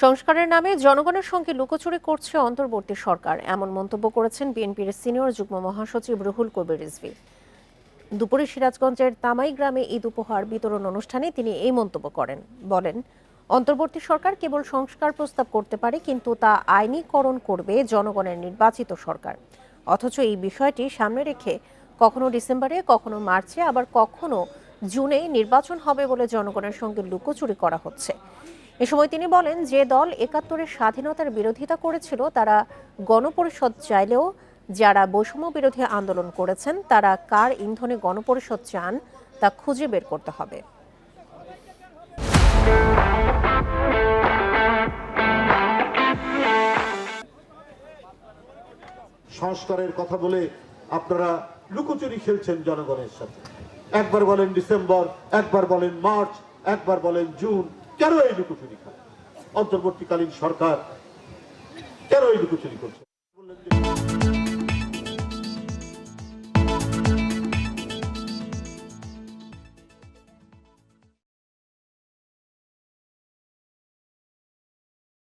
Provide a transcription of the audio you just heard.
সংস্কারের নামে জনগণের সঙ্গে লুকোচুরি করছে অন্তর্বর্তী সরকার, এমন মন্তব্য করেছেন বিএনপির সিনিয়র যুগ্ম মহাসচিব রুহুল কবির রিজভী। দুপুরে সিরাজগঞ্জের তামাই গ্রামে ঈদ উপহার বিতরণ অনুষ্ঠানে তিনি এই মন্তব্য করেন। বলেন, অন্তর্বর্তী সরকার কেবল সংস্কার প্রস্তাব করতে পারে, কিন্তু তা আইনীকরণ করবে জনগণের নির্বাচিত সরকার। অথচ এই বিষয়টি সামনে রেখে কখনো ডিসেম্বরে, কখনো মার্চে, আবার কখনো জুনে নির্বাচন হবে বলে জনগণের সঙ্গে লুকোচুরি করা হচ্ছে। এ সময় তিনি বলেন, যে দল ৭১-এর স্বাধীনতার বিরোধিতা করেছিল তারা গণপরিষদ চাইলেও যারা বৈষম্য বিরোধী আন্দোলন করেছেন তারা কার ইন্ধনে গণপরিষদ চান তা খুঁজে বের করতে হবে। সংস্কারের কথা বলে আপনারা লুকোচুরি খেলছেন জনগণের সাথে। একবার বলেন ডিসেম্বর, একবার বলেন মার্চ, একবার বলেন জুন। কেন এই লুকোচুরি খেলা? অন্তর্বর্তীকালীন সরকার কেন এই লুকোচুরি করছে?